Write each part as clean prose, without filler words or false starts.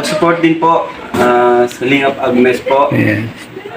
Support din po sa Kalingap Agnes po. Yes.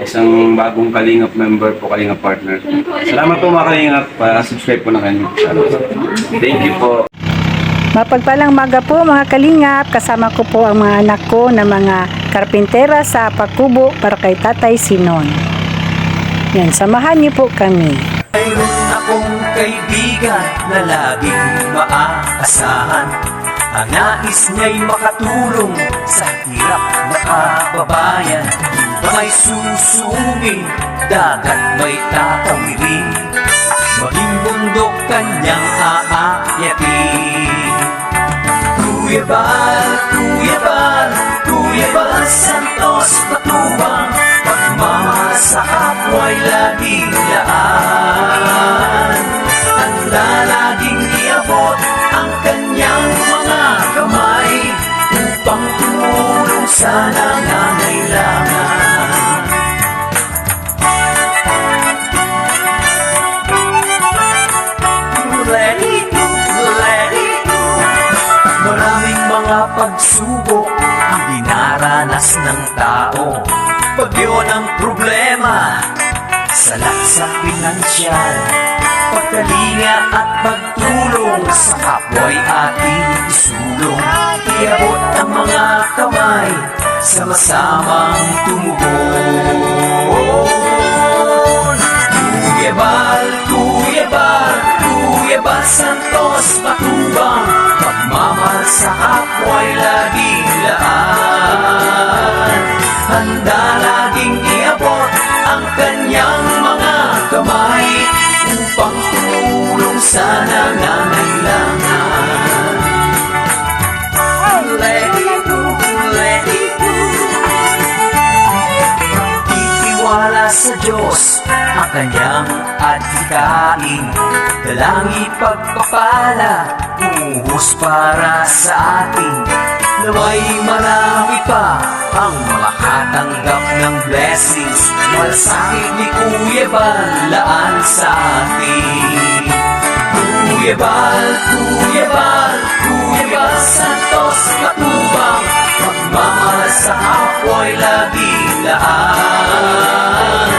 Isang bagong Kalingap member po, Kalingap partner. Salamat po mga Kalingap. Subscribe po na kayo. Thank you po. Mapagpalang maga po mga Kalingap, kasama ko po ang mga anak ko na mga karpintera sa Pagkubo para kay Tatay Sinon. Yan, samahan niyo po kami. Mayroon akong kaibigan na laging maaasahan. Ang nais niya'y makatulong sa hirap na kababayan. Ba may susungin, dagat may tatawirin, maging bundok kanyang aakyatin. Kuya Bal, Kuya Bal, Kuya Bal Santos Matubang, pagmamahal sa kapwa'y laging laan. Handa laging iabot ang kanyang mga kamay upang tumulong sa nangangailangan. Maraming mga pagsubok ang dinaranas ng tao. Pag yun ang problema, salat sa pinansyal, pagkalinga at pagtulong sa kapwa'y ating isulong. Iabot ang mga kamay, sama-samang tumugon. Kuya Bal, Kuya Bal, Kuya Bal Santos Matubang, pagmamahal sa kapwa'y laging laan. Handa laging iabot ang kanyang mga kamay upang tumulong sa nangangailangan. Let it go, let it go. Itiwala sa Diyos ang kanyang adhikain, dalangi pagpapala, umuhos para sa atin. Naway marami pa ang makatanggap ng blessings, malasakit ni Kuya Bal laan sa atin. Kuya Bal, Kuya Bal, Kuya Bal Santos Matubang, pagmamahal sa kapwa'y laging laan.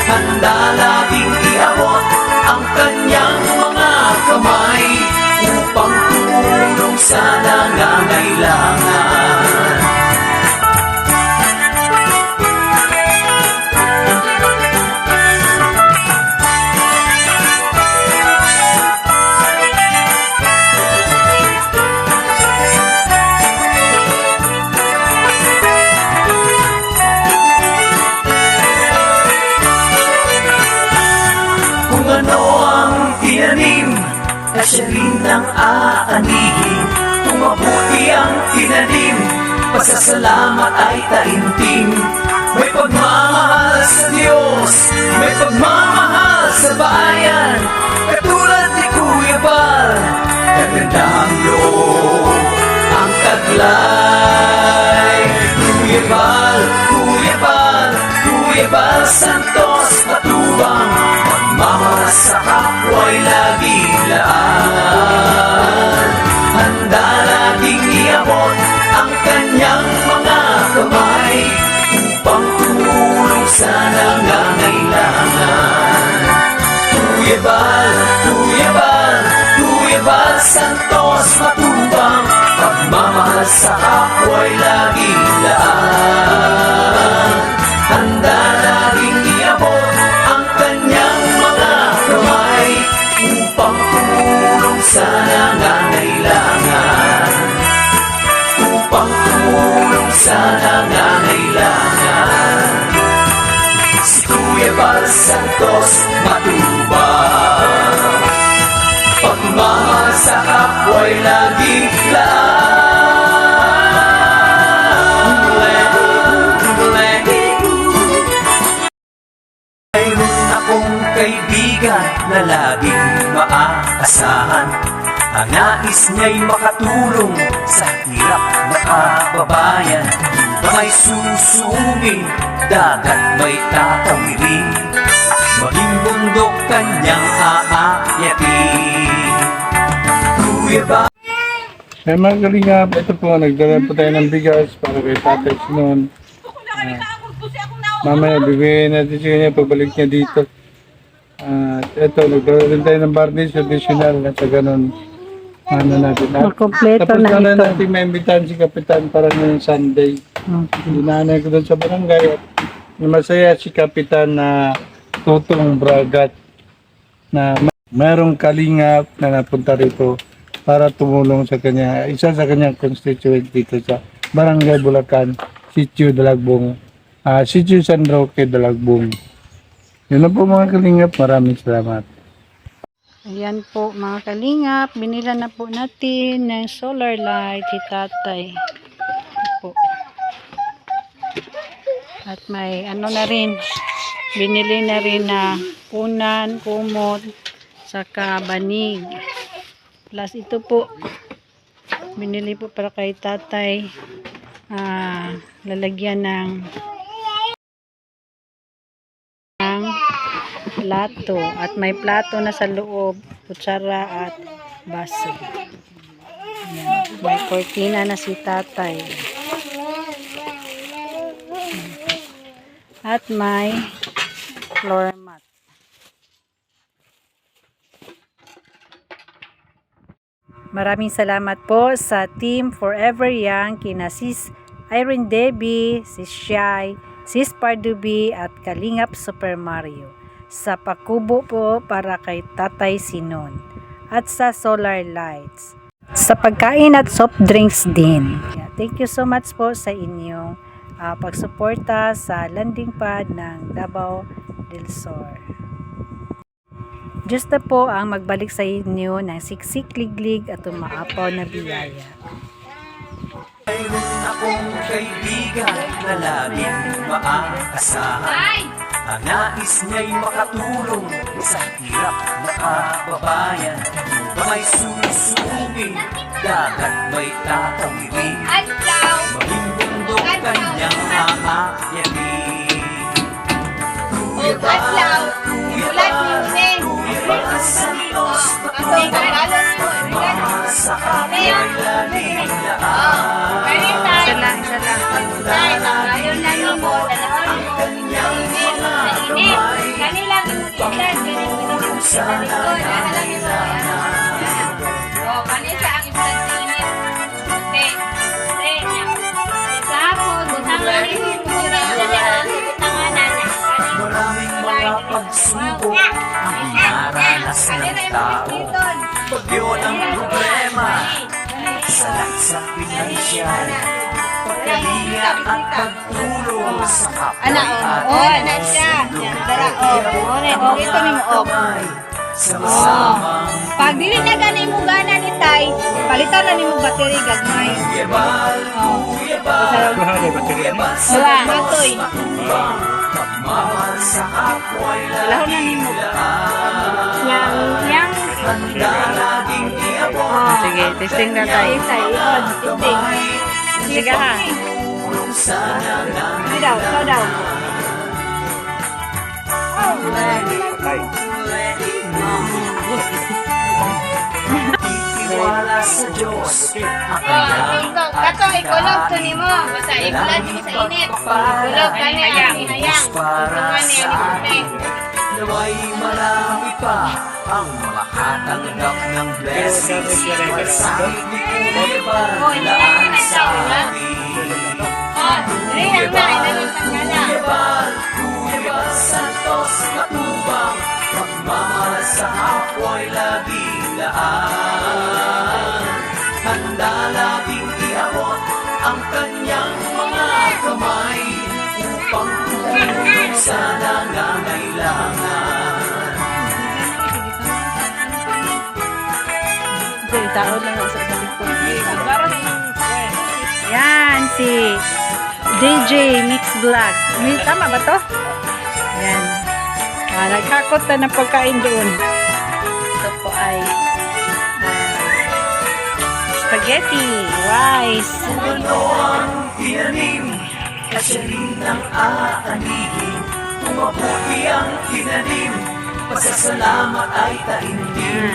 Handa laging iabot ang kanyang mga kamay upang tumulong sa nangangailangan. Kung ano ang tinanim, siya rin ang aanihin. Kung mabuti ang tinanim, pasasalamat ay taimtim. May pagmamahal sa Diyos, may pagmamahal sa bayan, katulad ni Kuya Bal, kaganda ang loob, ang taglay. Kuya Bal, Kuya Bal, Kuya Bal Santos Matubang, pagmamahal sa kapwa'y laging laan. Handa laging iabot ang kanyang mga kamay upang tumulong sa nangangailangan. Kuya Bal, Kuya Bal, Kuya Bal Santos Matubang, pagmamahal sa kapwa'y laging laan. Handa laging iabot ang kanyang mga kamay upang tumulong sa nangangailangan. Upang tumulong sa nangangailangan. Si Kuya Bal Santos Matubang, pagmamahal sa kapwa'y laging laan. Mayroon akong kaibigan na laging maaasahan. Ang nais niya'y makatulong sa hirap na kababayan. Ba may susungin, dagat may tatawirin, maging bundok kanyang aakyatin. Kuya Bal. mga kalingap, ito po, nagdala po tayo ng bigas para kay Tatay Sinon. Mamaya, bibigyan natin siya niya, pabalik niya dito. At ito, nagdala rin tayo ng barniz additional na sa ganun. Ano natin. Makompleto Tapos na na ito. natin maimbitahan si Kapitan para ngayong Sunday. Dinanay ko doon sa barangay at masaya si Kapitan na Tutong Bragat na merong kalingap na napunta rito para tumulong sa kanya, isa sa kanyang constituent dito sa Barangay Bulacan, Sitio Dalagbong, Sitio San Roque Dalagbong. Yun na po mga kalingap, maraming salamat. Ayan po mga kalingap, binila na po natin ng solar light si tatay. Ito po. At may ano na rin, binili na rin na unan, kumot, saka banig. Plus ito po, binili po para kay tatay, lalagyan ng plato. At may plato na sa loob, kutsara at baso. Ayan. May kortina na si tatay. At may floor mat. Maraming salamat po sa Team Forever Young, kina Sis Irene Debbie, Sis Shai, Sis Pardubi at Kalingap Super Mario. Sa pakubo po para kay Tatay Sinon. At sa solar lights. Sa pagkain at soft drinks din. Thank you so much po sa inyong pagsuporta sa landing pad ng Davao del Sur. Diyos na po ang magbalik sa inyo ng siksik, liglig at umaapaw na biyaya. Mayroon akong kaibigan na laging maaasahan. Ang nais niya'y makatulong sa hirap na kababayan. Ba may susubi, dagat may tatawid. Maging bundok kanyang aayanin. Kuya Bal, Kuya Bal, Kuya Bal Santos, Mama sa kapay lalim laan. Isa lang. Ayaw na ni mo, ang kanyang mga kamay. Pangulong sa nangangailangan. Maraming mga pagsubok ang inaranas ng tao. Bagyo ng problema, salat sa pinansyal, pagkalinga at pagtulong sa kapwa at sama-samang Pag dili na ganay mo gana ni Tay, palitan na ni mo battery gagmay. Kuya Bal, Kuya Bal, Kuya Bal sa Matoy. matubang, pagmamahal sa kapwa'y laging laan. Yang Handa laging iabot. Sige, testing na tayo. Kamay, Sige ha. tulong sa Slow down, slow down. Itiwala sa Diyos ang kanyang Kato, ikulog to ni mo. Basta ikulat mo sa init. Ikulog ka niya, hayang. para sa atin. Naway marami pa ang makatanggap ng blessings. Masakit ni Kuya Bal, laan sa atin. Kuya Bal, Kuya Bal Santos, matubang, pagmamahal sa kapwa'y laging laan. Handa laging iabot ang kanyang mga kamay upang tumulong sa nangangailangan. Tao lang sa yan, si DJ Mix Vlog. Tama ba to? Yan. Nagkakot na ng pagkain doon. Ito po ay spaghetti, rice. Ano ang tinanim, kasi rin ang aanihin. Kung mabuti ang tinanim, pasasalamat ay taimtim.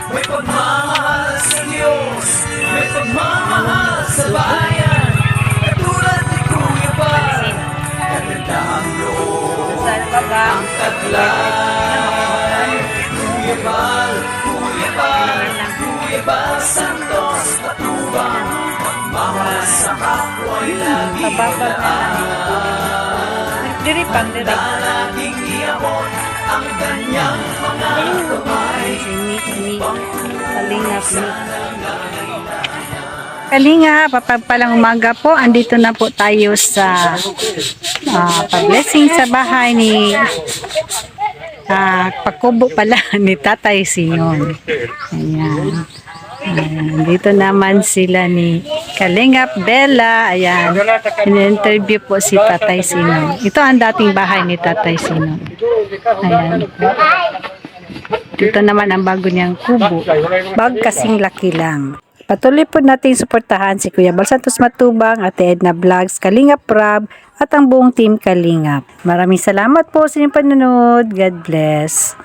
May pagmamahal sa Diyos, may pagmamahal sa bayan. Katulad ni Kuya Bal, kagandahang loob ang taglay. Kuya Bal, Kuya Bal, Kuya Bal Santos Patubang, pagmamahal sa kapwa'y laging laan. Diripang, Laging iabot ang kanyang mga kamay. Kalinga, papagpalang umaga po. Andito na po tayo sa pag-blessing sa bahay ni Pakubo pala ni Tatay Sinon. Ayan. Dito naman sila ni Kalingap Bella. Ayan. In-interview po si Tatay Sinon. Ito ang dating bahay ni Tatay Sinon. Ayan. Dito naman ang bago niyang kubo. Bag kasing laki lang. Patuloy po natin suportahan si Kuya Bal Santos Matubang, Ate Edna Vlogs, Kalingap Rob, at ang buong team Kalingap. Maraming salamat po sa inyong panonood. God bless.